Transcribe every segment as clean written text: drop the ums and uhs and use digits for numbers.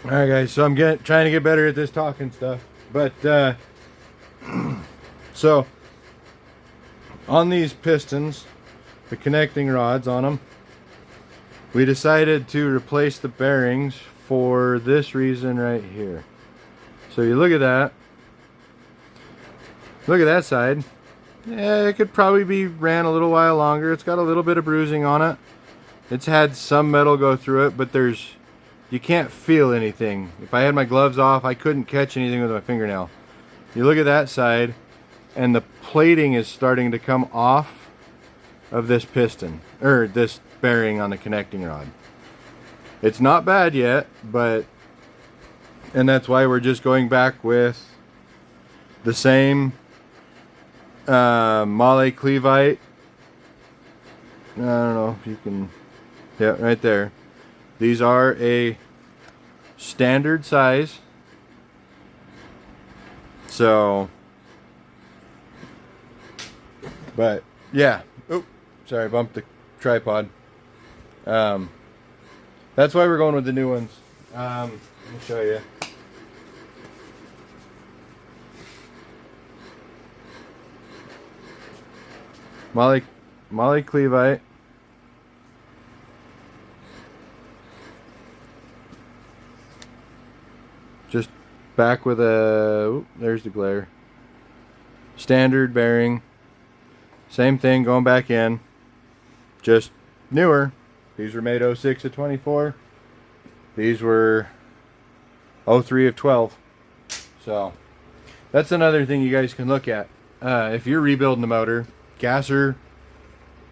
All right, guys. So I'm trying to get better at this talking stuff, but so on these pistons, the connecting rods on them, we decided to replace the bearings for this reason right here. So you look at that. Look at that side. Yeah, it could probably be ran a little while longer. It's got a little bit of bruising on it. It's had some metal go through it, but you can't feel anything. If I had my gloves off, I couldn't catch anything with my fingernail. You look at that side, and the plating is starting to come off of this piston, or this bearing on the connecting rod. It's not bad yet, and that's why we're just going back with the same Mahle Cleveite. I don't know if you can, yeah, right there. These are a standard size. So, but yeah. Oh, sorry, I bumped the tripod. That's why we're going with the new ones. Let me show you. Mahle Cleveite. Just back with a, there's the glare. Standard bearing. Same thing going back in. Just newer. These were made 06 of 24. These were 03 of 12. So that's another thing you guys can look at. If you're rebuilding the motor, gas or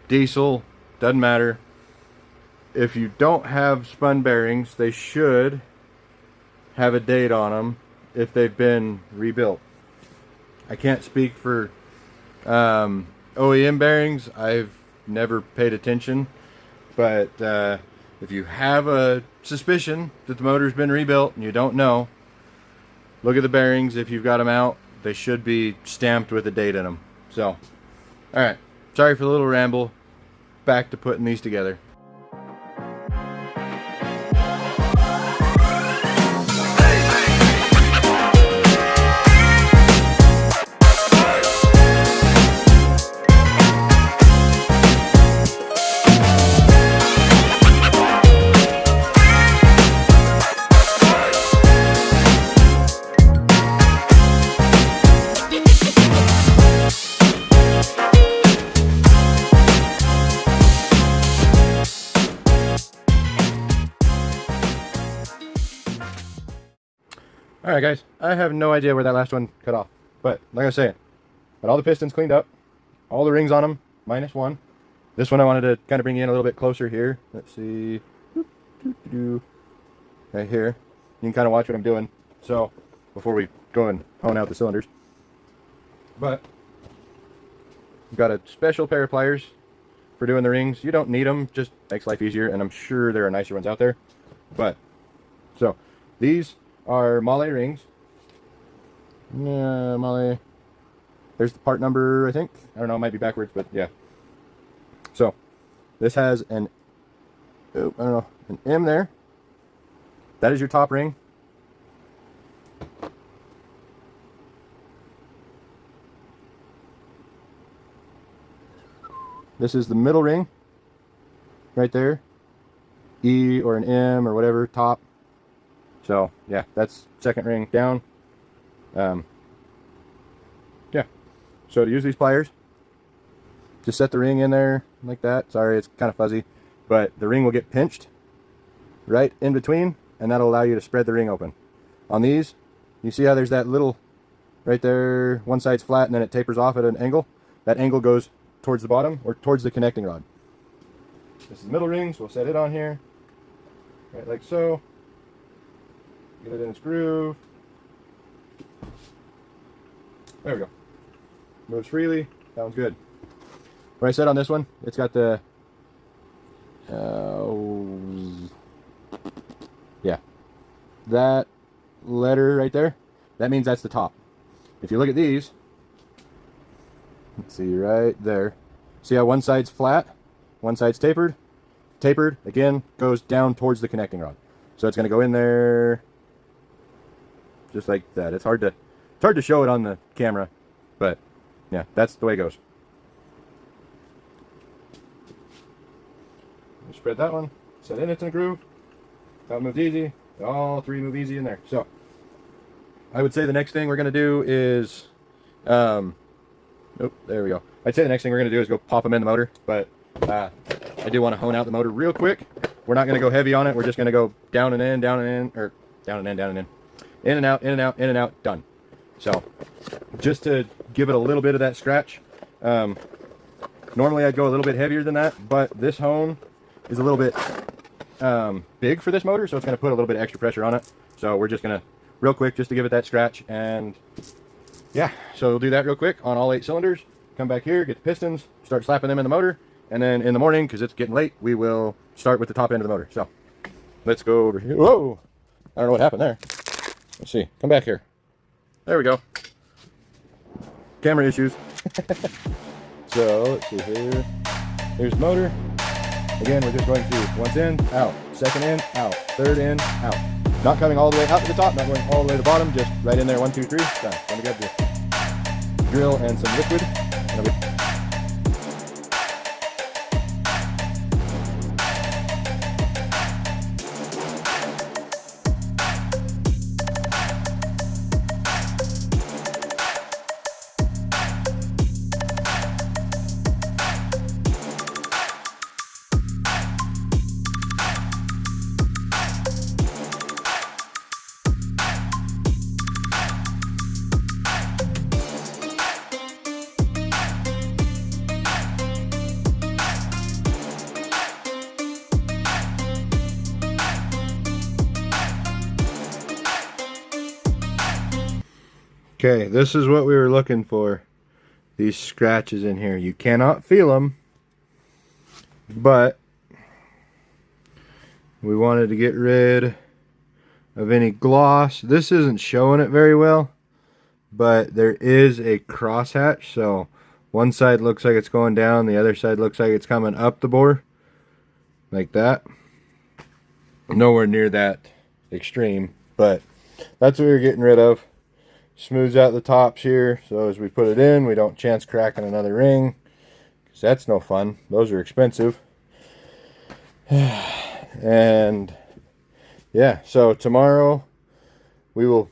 diesel, doesn't matter. If you don't have spun bearings, they should have a date on them if they've been rebuilt. I can't speak for OEM bearings. I've never paid attention, but if you have a suspicion that the motor's been rebuilt and you don't know, look at the bearings. If you've got them out, they should be stamped with a date in them. So, alright, sorry for the little ramble. Back to putting these together. Alright guys, I have no idea where that last one cut off, but like I was saying, got all the pistons cleaned up, all the rings on them, minus one. This one I wanted to kind of bring you in a little bit closer here. Let's see, right here. You can kind of watch what I'm doing, so before we go and hone out the cylinders. But we've got a special pair of pliers for doing the rings. You don't need them, just makes life easier, and I'm sure there are nicer ones out there. But, so, these are Mahle rings. Yeah, Mahle. There's the part number, I think. I don't know, it might be backwards, but yeah. So, this has an, I don't know, an M there. That is your top ring. This is the middle ring, right there. E or an M or whatever, top. So yeah, that's second ring down. Yeah. So to use these pliers, just set the ring in there like that. Sorry, it's kind of fuzzy, but the ring will get pinched right in between, and that'll allow you to spread the ring open. On these, you see how there's that little right there, one side's flat and then it tapers off at an angle. That angle goes towards the bottom or towards the connecting rod. This is the middle ring, so we'll set it on here, right like so. Get it in its groove. There we go. Moves freely. Sounds good. What I said on this one, it's got the yeah, that letter right there, that means that's the top. If you look at these, let's see right there, see how one side's flat, one side's tapered? Tapered, again, goes down towards the connecting rod. So it's going to go in there just like that. It's hard to show it on the camera, but yeah, that's the way it goes. Spread that one, set in it's in a groove. That moves easy. All three move easy in there. So I would say the next thing we're gonna do is, oh, there we go. I'd say the next thing we're gonna do is go pop them in the motor, but I do want to hone out the motor real quick. We're not gonna go heavy on it. We're just gonna go down and in, or down and in, down and in and out, in and out, in and out, done. So just to give it a little bit of that scratch. Normally I'd go a little bit heavier than that, but this hone is a little bit big for this motor, so it's going to put a little bit of extra pressure on it. So we're just going to, real quick, just to give it that scratch. And yeah, so we'll do that real quick on all 8 cylinders. Come back here, get the pistons, start slapping them in the motor, and then in the morning, because it's getting late, we will start with the top end of the motor. So let's go over here. Whoa, I don't know what happened there. Let's see, come back here. There we go. Camera issues. So let's see here. Here's the motor. Again, we're just going to once in, out, second in, out, third in, out. Not coming all the way out to the top, not going all the way to the bottom, just right in there, 1, 2, 3, done. Then we got the drill and some liquid. Okay, this is what we were looking for. These scratches in here. You cannot feel them, but we wanted to get rid of any gloss. This isn't showing it very well, but there is a crosshatch, so one side looks like it's going down, the other side looks like it's coming up the bore, like that. Nowhere near that extreme, but that's what we were getting rid of. Smooths out the tops here, so as we put it in, we don't chance cracking another ring, because that's no fun. Those are expensive. And yeah, so tomorrow we'll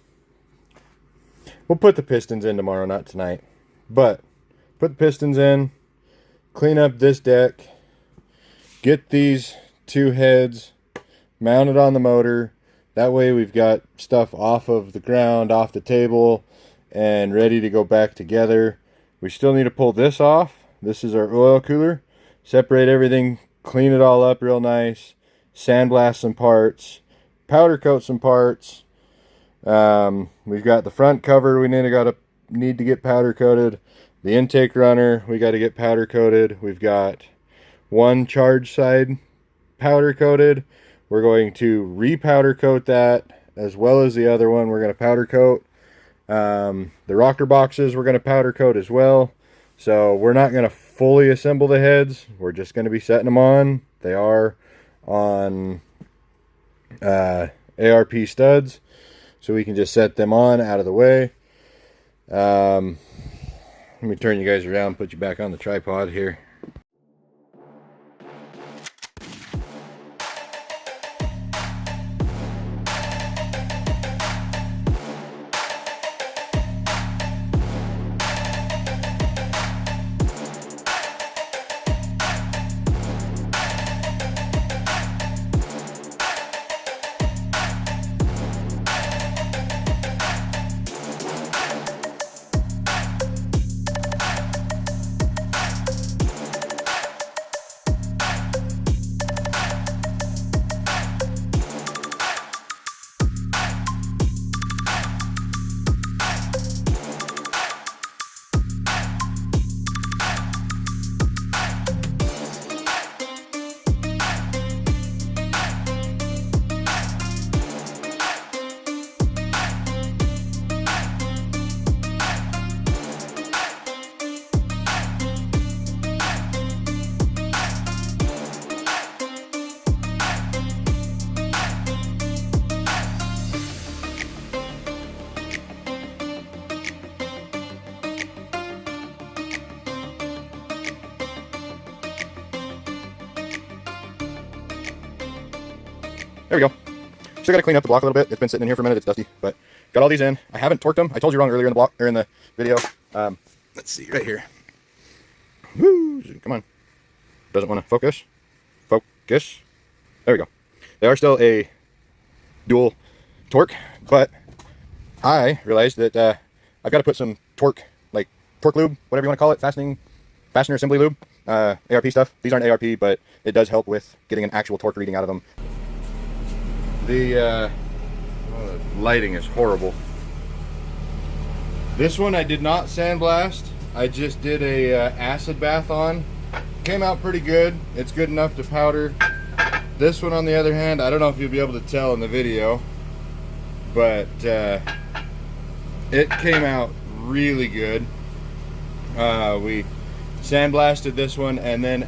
put the pistons in tomorrow, not tonight. But put the pistons in, clean up this deck, get these 2 heads mounted on the motor. That way we've got stuff off of the ground, off the table, and ready to go back together. We still need to pull this off. This is our oil cooler. Separate everything, clean it all up real nice, sandblast some parts, powder coat some parts. We've got the front cover we need to get powder coated. The intake runner we got to get powder coated. We've got one charge side powder coated. We're going to re-powder coat that, as well as the other one we're going to powder coat. The rocker boxes we're going to powder coat as well. So we're not going to fully assemble the heads. We're just going to be setting them on. They are on ARP studs, so we can just set them on out of the way. Let me turn you guys around, put you back on the tripod here. There we go. Still got to clean up the block a little bit. It's been sitting in here for a minute. It's dusty, but got all these in. I haven't torqued them. I told you wrong earlier in the block or in the video. Let's see right here. Woo! Come on. Doesn't want to focus. Focus. There we go. They are still a dual torque, but I realized that I've got to put some torque, like torque lube, whatever you want to call it, fastener assembly lube, ARP stuff. These aren't ARP, but it does help with getting an actual torque reading out of them. The lighting is horrible. This one I did not sandblast. I just did a acid bath on. Came out pretty good. It's good enough to powder. This one, on the other hand, I don't know if you'll be able to tell in the video, but it came out really good. We sandblasted this one and then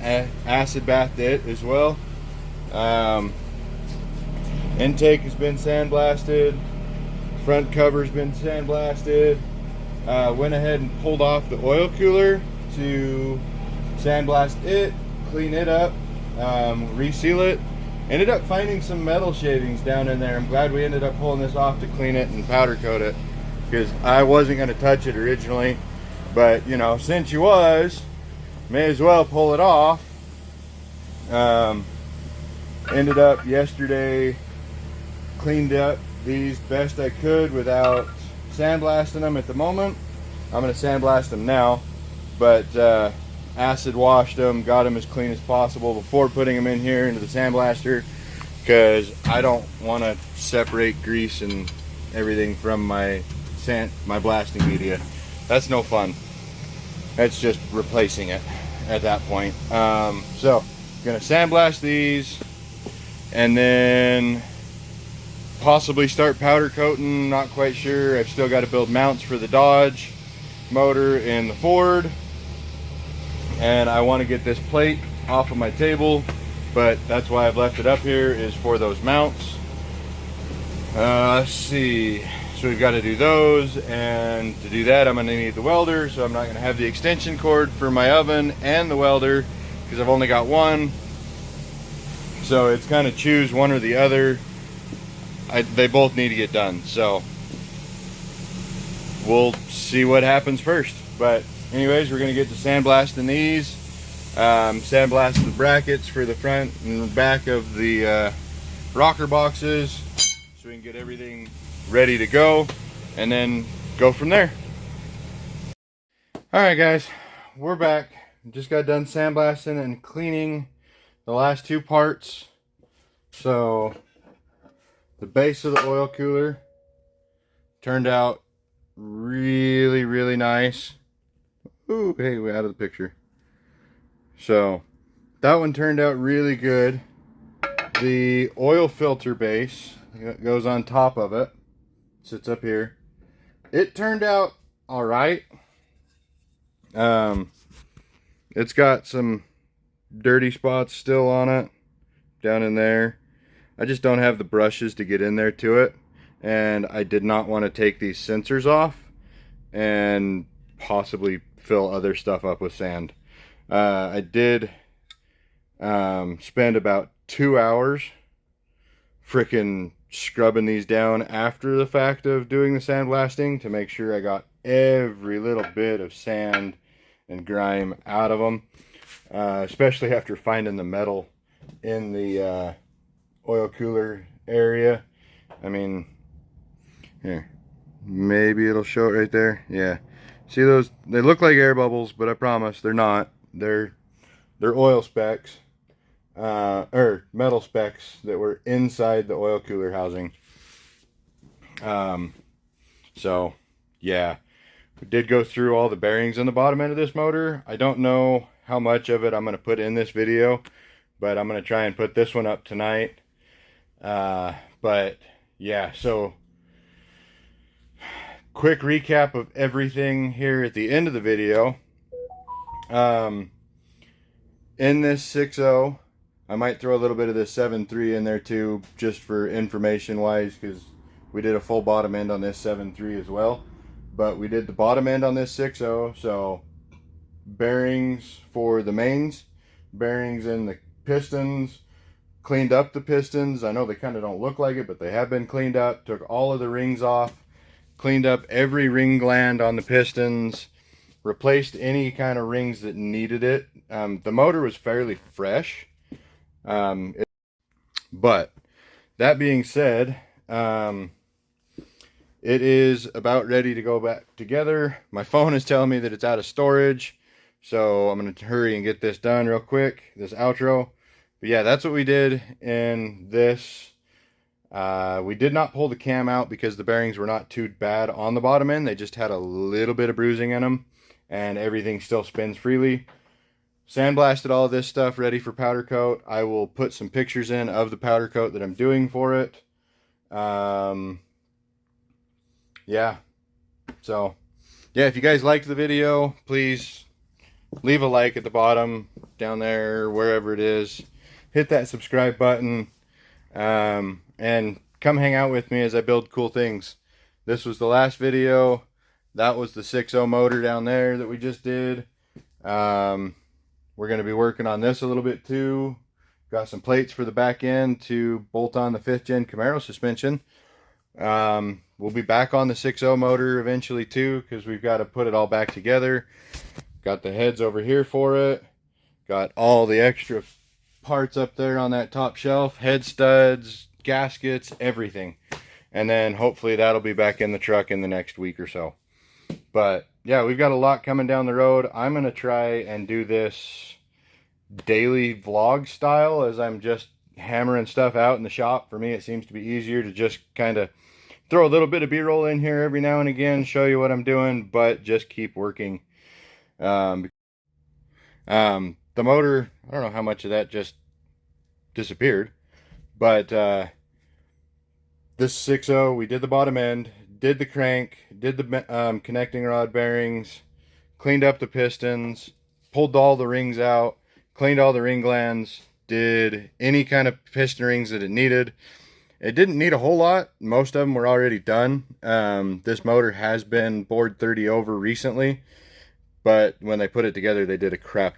acid bathed it as well. Intake has been sandblasted. Front cover's been sandblasted. Went ahead and pulled off the oil cooler to sandblast it, clean it up, reseal it. Ended up finding some metal shavings down in there. I'm glad we ended up pulling this off to clean it and powder coat it, because I wasn't going to touch it originally, but you know, since you was, may as well pull it off. Ended up yesterday cleaned up these best I could without sandblasting them at the moment. I'm going to sandblast them now, but acid washed them, got them as clean as possible before putting them in here into the sandblaster, because I don't want to separate grease and everything from my blasting media. That's no fun. That's just replacing it at that point. So gonna sandblast these and then possibly start powder coating. Not quite sure. I've still got to build mounts for the Dodge motor and the Ford, and I want to get this plate off of my table, but that's why I've left it up here, is for those mounts. Let's see, so we've got to do those, and to do that I'm going to need the welder, so I'm not going to have the extension cord for my oven and the welder because I've only got one, so it's kind of choose one or the other. They both need to get done, so we'll see what happens first. But anyways, we're going to get to sandblasting these, sandblast the brackets for the front and back of the rocker boxes, so we can get everything ready to go and then go from there. Alright guys, we're back. Just got done sandblasting and cleaning the last two parts. So the base of the oil cooler turned out really nice. Ooh, hey, we're out of the picture. So that one turned out really good. The oil filter base goes on top of it, sits up here. It turned out all right. It's got some dirty spots still on it down in there. I just don't have the brushes to get in there to it, and I did not want to take these sensors off and possibly fill other stuff up with sand. I did spend about 2 hours freaking scrubbing these down after the fact of doing the sandblasting to make sure I got every little bit of sand and grime out of them, especially after finding the metal in the oil cooler area. I mean, here, maybe it'll show it right there. Yeah, see those? They look like air bubbles, but I promise they're not. They're oil specks, or metal specks that were inside the oil cooler housing. So yeah, we did go through all the bearings on the bottom end of this motor. I don't know how much of it I'm going to put in this video, but I'm going to try and put this one up tonight. But yeah, so quick recap of everything here at the end of the video. In this 6.0, I might throw a little bit of this 7.3 in there too, just for information wise, because we did a full bottom end on this 7.3 as well. But we did the bottom end on this 6.0, so bearings for the mains, bearings in the pistons, Cleaned up the pistons. I know they kind of don't look like it, but they have been cleaned up. Took all of the rings off. Cleaned up every ring gland on the pistons. Replaced any kind of rings that needed it. The motor was fairly fresh. But that being said, it is about ready to go back together. My phone is telling me that it's out of storage, so I'm going to hurry and get this done real quick, this outro. But yeah, that's what we did in this. We did not pull the cam out because the bearings were not too bad on the bottom end. They just had a little bit of bruising in them, and everything still spins freely. Sandblasted all of this stuff, ready for powder coat. I will put some pictures in of the powder coat that I'm doing for it. Yeah, so yeah, if you guys liked the video, please leave a like at the bottom, down there, wherever it is. Hit that subscribe button, and come hang out with me as I build cool things. This was the last video. That was the 6.0 motor down there that we just did. We're going to be working on this a little bit too. Got some plates for the back end to bolt on the 5th gen Camaro suspension. We'll be back on the 6.0 motor eventually too, because we've got to put it all back together. Got the heads over here for it. Got all the extra parts up there on that top shelf. Head studs, gaskets, everything. And then hopefully that'll be back in the truck in the next week or so. But yeah, we've got a lot coming down the road. I'm going to try and do this daily vlog style as I'm just hammering stuff out in the shop. For me, it seems to be easier to just kind of throw a little bit of B-roll in here every now and again, show you what I'm doing, but just keep working. The motor, I don't know how much of that just disappeared, but this 6.0, we did the bottom end, did the crank, did the connecting rod bearings, cleaned up the pistons, pulled all the rings out, cleaned all the ring glands, did any kind of piston rings that it needed. It didn't need a whole lot. Most of them were already done. This motor has been bored 30 over recently, but when they put it together, they did a crap